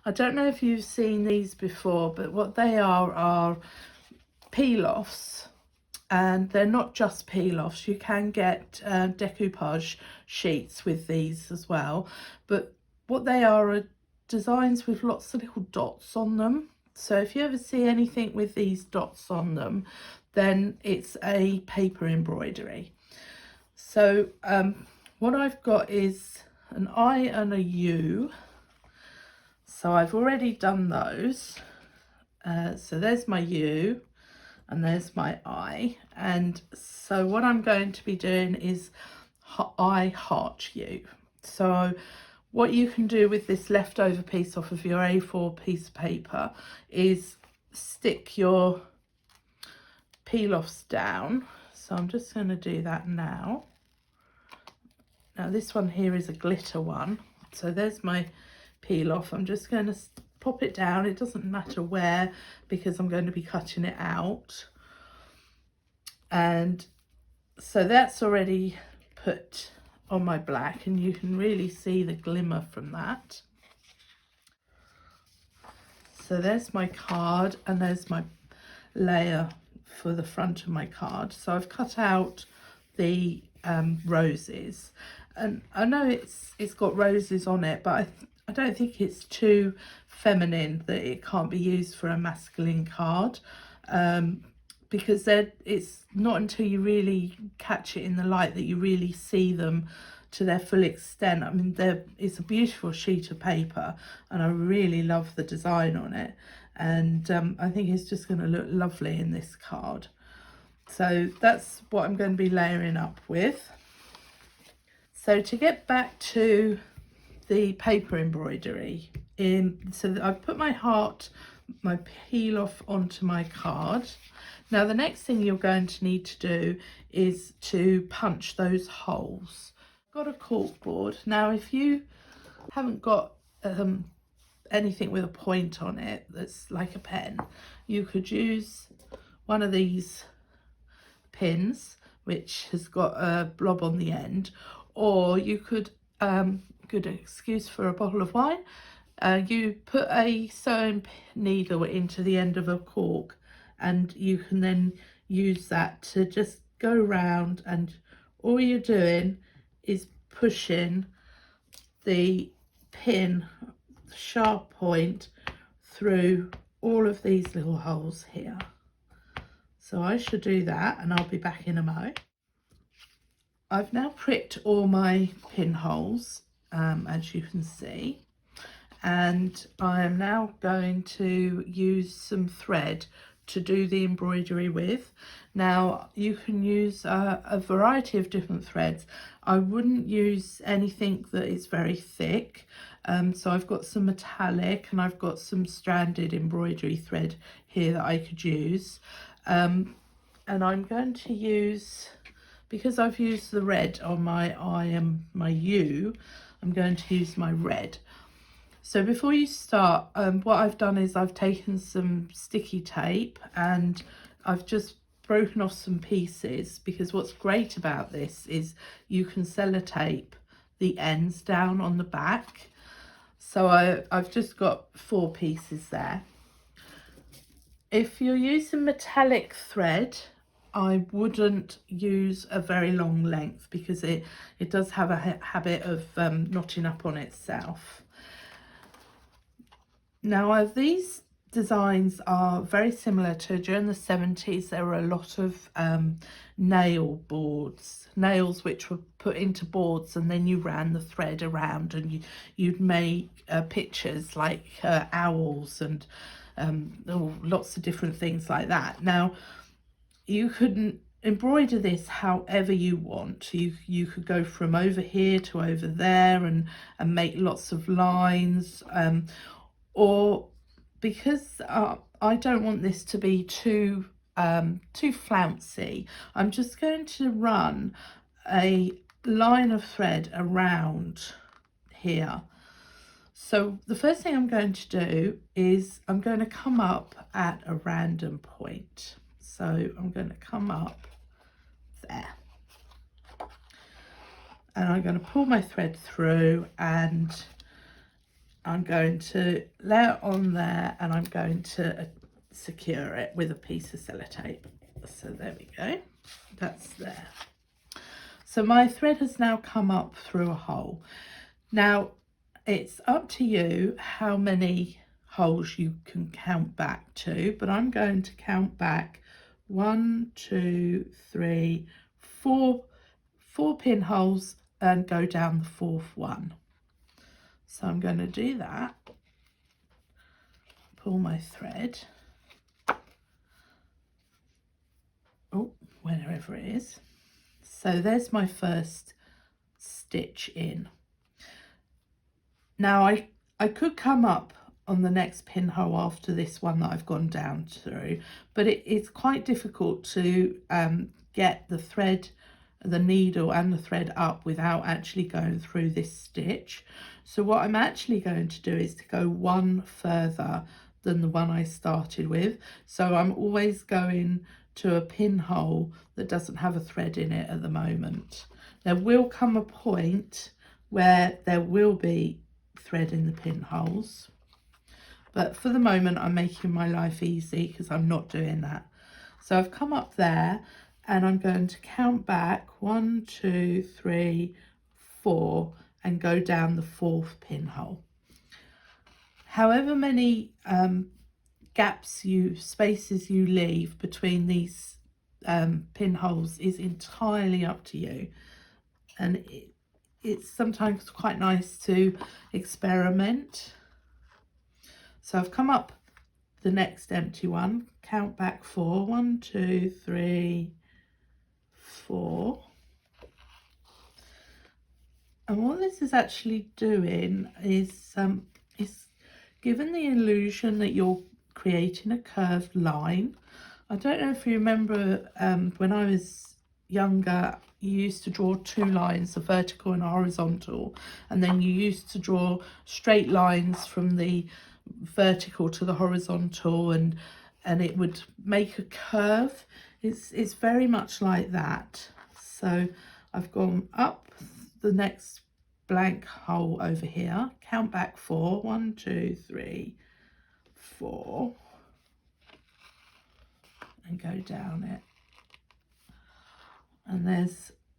I don't know if you've seen these before, but what they are peel-offs. And they're not just peel-offs, you can get decoupage sheets with these as well, but what they are designs with lots of little dots on them. So if you ever see anything with these dots on them, then it's a paper embroidery. So what I've got is an I and a U, so I've already done those. So there's my U and there's my I, and so what I'm going to be doing is I heart you. So what you can do with this leftover piece off of your A4 piece of paper is stick your peel-offs down. So I'm just going to do that now. Now this one here is a glitter one, so there's my peel off. I'm just going to pop it down. It doesn't matter where because I'm going to be cutting it out. And so that's already put on my black, and you can really see the glimmer from that. So there's my card, and there's my layer for the front of my card. So I've cut out the roses, and I know it's got roses on it, but I don't think it's too feminine that it can't be used for a masculine card, because it's not until you really catch it in the light that you really see them to their full extent. I mean, it's a beautiful sheet of paper, and I really love the design on it, and I think it's just going to look lovely in this card. So that's what I'm going to be layering up with. So to get back to the paper embroidery, so I've put my heart, my peel off onto my card. Now the next thing you're going to need to do is to punch those holes. I've got a cork board. Now if you haven't got anything with a point on it that's like a pen, you could use one of these pins which has got a blob on the end, or you could, good excuse for a bottle of wine, you put a sewing needle into the end of a cork, and you can then use that to just go round, and all you're doing is pushing the pin, the sharp point, through all of these little holes here. So I should do that, and I'll be back in a mo. I've now pricked all my pinholes, as you can see, and I am now going to use some thread to do the embroidery with. Now you can use a variety of different threads. I wouldn't use anything that is very thick, so I've got some metallic, and I've got some stranded embroidery thread here that I could use. And I'm going to use, because I've used the red on my I and my U, I'm going to use my red. So before you start, what I've done is I've taken some sticky tape and I've just broken off some pieces, because what's great about this is you can sellotape the ends down on the back. So I've just got 4 pieces there. If you're using metallic thread, I wouldn't use a very long length, because it does have a habit of knotting up on itself. Now these designs are very similar to, during the 70s there were a lot of nails which were put into boards, and then you ran the thread around, and you'd make pictures like owls and lots of different things like that. Now you couldn't embroider this however you want. You could go from over here to over there and make lots of lines, or because I don't want this to be too flouncy, I'm just going to run a line of thread around here. So the first thing I'm going to do is I'm going to come up at a random point. So I'm going to come up there, and I'm going to pull my thread through, and I'm going to lay it on there, and I'm going to secure it with a piece of sellotape. So there we go, that's there. So my thread has now come up through a hole. Now it's up to you how many holes you can count back to, but I'm going to count back 1, 2, 3, 4 pinholes and go down the fourth one. So I'm going to do that, pull my thread, oh, wherever it is. So there's my first stitch in. Now I could come up on the next pinhole after this one that I've gone down through, but it's quite difficult to get the thread, the needle and the thread up without actually going through this stitch. So what I'm actually going to do is to go one further than the one I started with. So I'm always going to a pinhole that doesn't have a thread in it at the moment. There will come a point where there will be thread in the pinholes, but for the moment I'm making my life easy because I'm not doing that. So I've come up there and I'm going to count back 1, 2, 3, 4 and go down the fourth pinhole. However many spaces you leave between these pinholes is entirely up to you, and it's sometimes quite nice to experiment. So I've come up the next empty one, count back 4, 1, 2, 3, 4. And what this is actually doing is given the illusion that you're creating a curved line. I don't know if you remember when I was younger, you used to draw two lines, a vertical and a horizontal, and then you used to draw straight lines from the vertical to the horizontal, and it would make a curve. It's very much like that. So I've gone up the next blank hole over here, count back 4, 1, 2, 3, 4, and go down it. And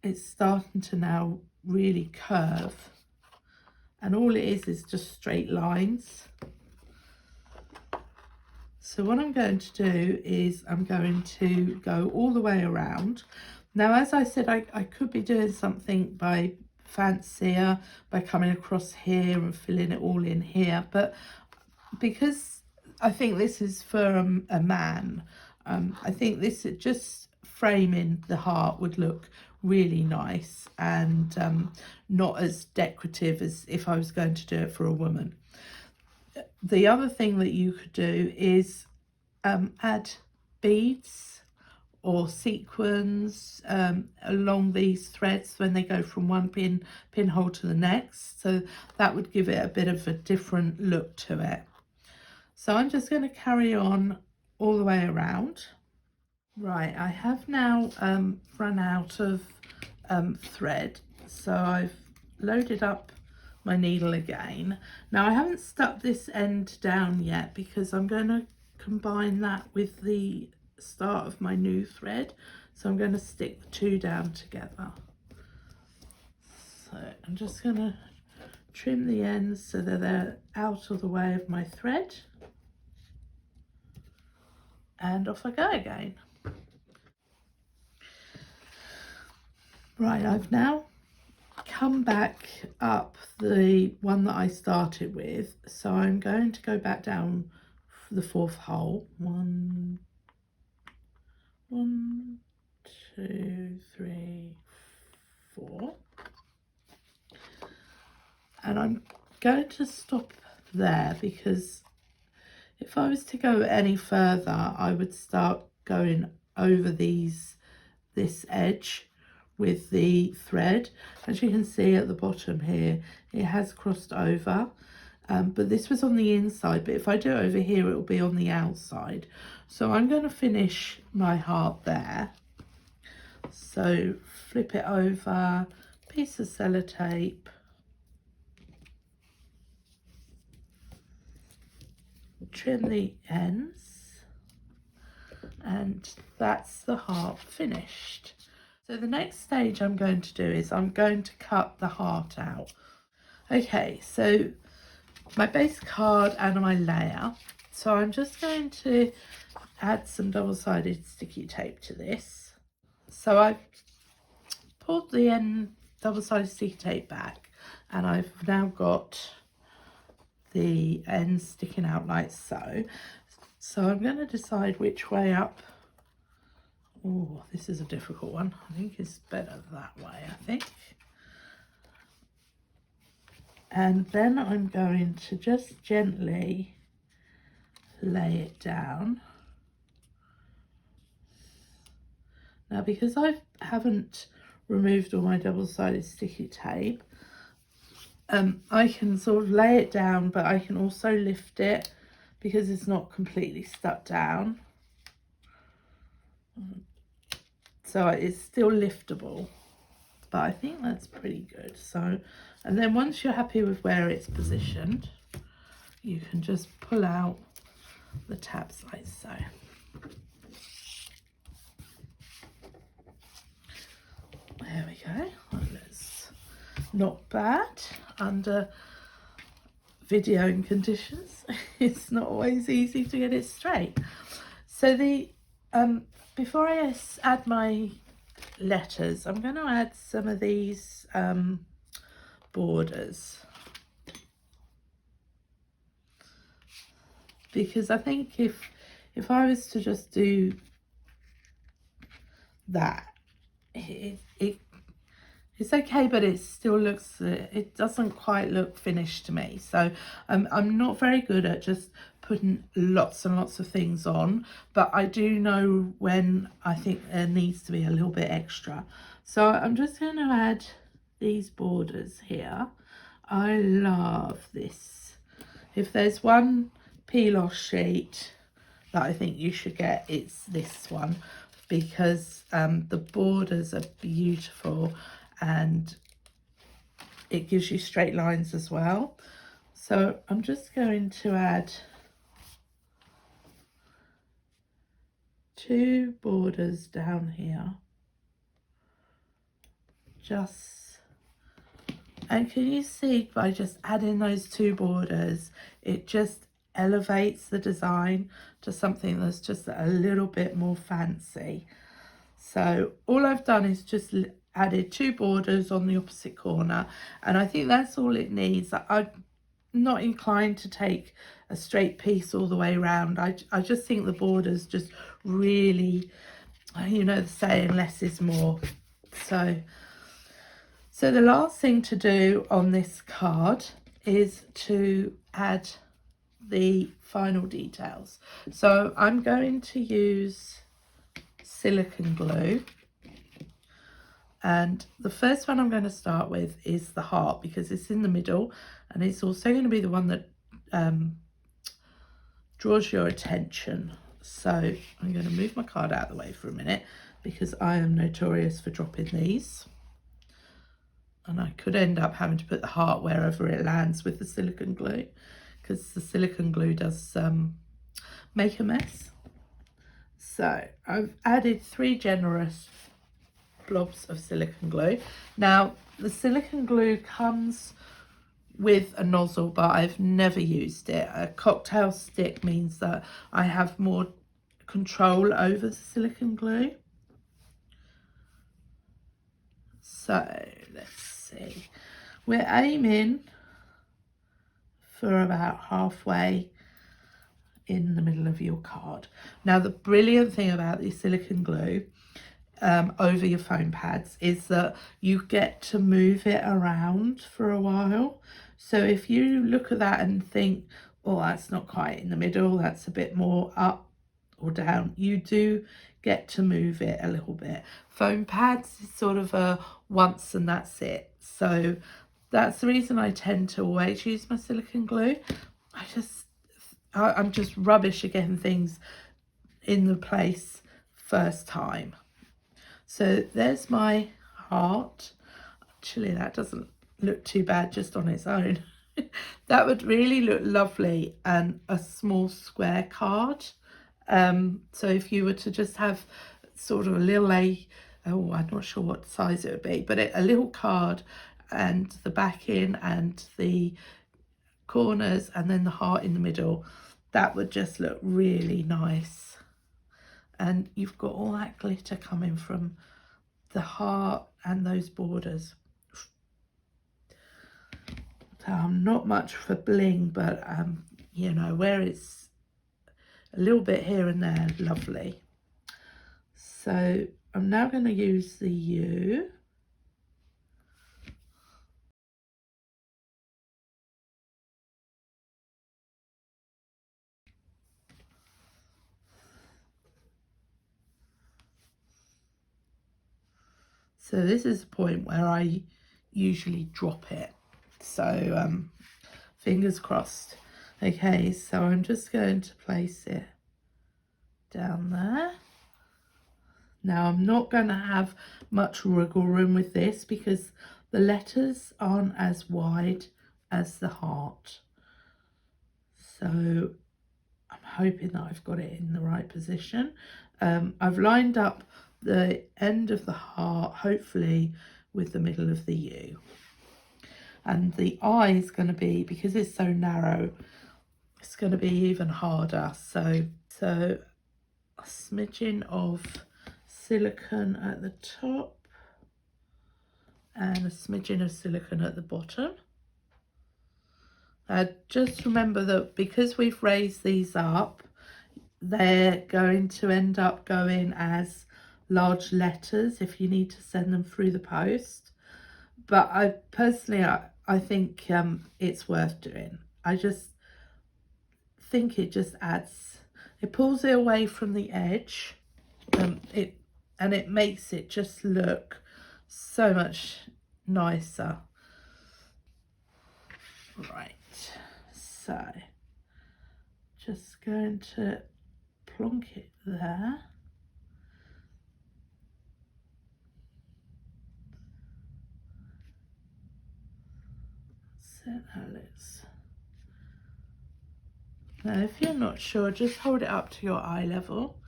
it's starting to now really curve, and all it is just straight lines. So what I'm going to do is I'm going to go all the way around. Now, as I said, I could be doing something by fancier, by coming across here and filling it all in here, but because I think this is for a man, I think this just framing the heart would look really nice and not as decorative as if I was going to do it for a woman. The other thing that you could do is add beads or sequins along these threads when they go from one pinhole to the next, so that would give it a bit of a different look to it. So I'm just going to carry on all the way around. Right, I have now run out of thread, so I've loaded up my needle again. Now I haven't stuck this end down yet because I'm going to combine that with the start of my new thread, so I'm going to stick the two down together. So I'm just going to trim the ends so that they're out of the way of my thread, and off I go again. Right, I've now come back up the one that I started with, so I'm going to go back down the fourth hole. 1, 2, 3, 4, and I'm going to stop there because if I was to go any further I would start going over this edge with the thread. As you can see at the bottom here, it has crossed over, but this was on the inside, but if I do it over here it will be on the outside. So I'm going to finish my heart there. So flip it over, piece of sellotape, trim the ends, and that's the heart finished. So the next stage I'm going to do is I'm going to cut the heart out. Okay, so my base card and my layer. So I'm just going to add some double-sided sticky tape to this. So I've pulled the end double-sided sticky tape back, and I've now got the ends sticking out like so. So I'm going to decide which way up. Oh, this is a difficult one. I think it's better that way, I think. And then I'm going to just gently lay it down. Now, because I haven't removed all my double-sided sticky tape, I can sort of lay it down, but I can also lift it because it's not completely stuck down. So it's still liftable, but I think that's pretty good. So, and then once you're happy with where it's positioned, you can just pull out the tabs like so. There we go. That's not bad under videoing conditions. It's not always easy to get it straight. So the before I add my letters, I'm going to add some of these borders, because I think if I was to just do that, it's okay, but it still looks, it doesn't quite look finished to me. So I'm not very good at just putting lots and lots of things on, but I do know when I think there needs to be a little bit extra. So I'm just going to add these borders here. I love this. If there's one peel off sheet that I think you should get, it's this one, because the borders are beautiful and it gives you straight lines as well. So I'm just going to add 2 borders down here, and can you see, by just adding those 2 borders, it just elevates the design to something that's just a little bit more fancy. So all I've done is just added 2 borders on the opposite corner, and I think that's all it needs. I'm not inclined to take a straight piece all the way around. I just think the borders just really, you know the saying, less is more. So the last thing to do on this card is to add the final details. So I'm going to use silicone glue, and the first one I'm going to start with is the heart, because it's in the middle and it's also going to be the one that draws your attention. So I'm going to move my card out of the way for a minute, because I am notorious for dropping these, and I could end up having to put the heart wherever it lands with the silicone glue, because the silicone glue does make a mess. So I've added 3 generous blobs of silicone glue. Now the silicone glue comes with a nozzle, but I've never used it. A cocktail stick means that I have more control over the silicone glue. So let's see, we're aiming for about halfway in the middle of your card. Now the brilliant thing about the silicone glue over your foam pads is that you get to move it around for a while. So if you look at that and think, well, that's not quite in the middle, that's a bit more up or down, you do get to move it a little bit. Foam pads is sort of a once and that's it. So that's the reason I tend to always use my silicone glue. I'm just rubbish at getting things in the place first time. So there's my heart. Actually, that doesn't look too bad just on its own. That would really look lovely and a small square card. So if you were to just have sort of a little oh, I'm not sure what size it would be, but a little card and the backing and the corners and then the heart in the middle, that would just look really nice. And you've got all that glitter coming from the heart and those borders. So I'm not much for bling, but you know, where it's a little bit here and there, lovely. So I'm now going to use the U. So this is the point where I usually drop it. So fingers crossed. Okay, so I'm just going to place it down there. Now I'm not going to have much wiggle room with this because the letters aren't as wide as the heart. So I'm hoping that I've got it in the right position. I've lined up the end of the heart, hopefully with the middle of the U. And the eye is going to be, because it's so narrow, it's going to be even harder. So a smidgen of silicone at the top and a smidgen of silicone at the bottom. Just remember that because we've raised these up, they're going to end up going as large letters if you need to send them through the post. But I personally, I think it's worth doing. I just think it just adds, it pulls it away from the edge, it makes it just look so much nicer. Right, so just going to plonk it there. So now let's, now if you're not sure, just hold it up to your eye level.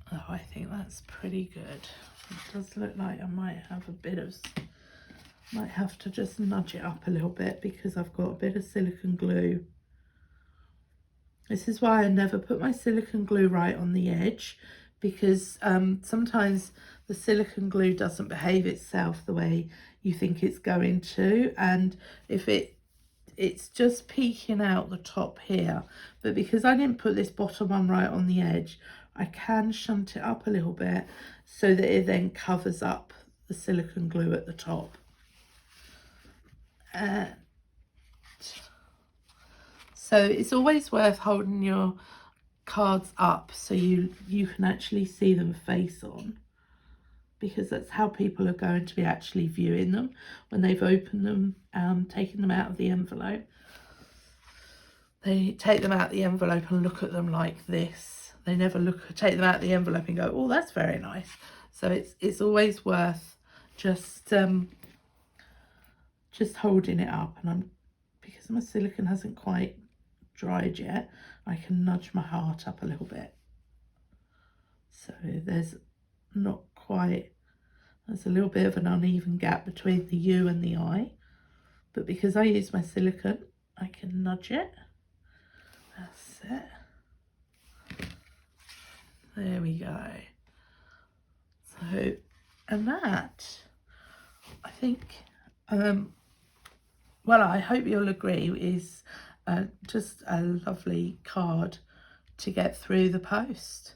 Oh, I think that's pretty good. It does look like I might have a bit of, might have to just nudge it up a little bit because I've got a bit of silicone glue. This is why I never put my silicone glue right on the edge, because sometimes the silicone glue doesn't behave itself the way you think it's going to, and if it's just peeking out the top here, but because I didn't put this bottom one right on the edge, I can shunt it up a little bit so that it then covers up the silicone glue at the top. So it's always worth holding your cards up so you can actually see them face on, because that's how people are going to be actually viewing them when they've opened them, taken them out of the envelope. They take them out of the envelope and look at them like this. They never take them out of the envelope and go, oh, that's very nice. So it's always worth just holding it up. And because my silicone hasn't quite dried yet, I can nudge my heart up a little bit. So there's not quite, there's a little bit of an uneven gap between the U and the I, but because I use my silicone, I can nudge it. That's it. There we go. So, and that, I think, well, I hope you'll agree, is just a lovely card to get through the post.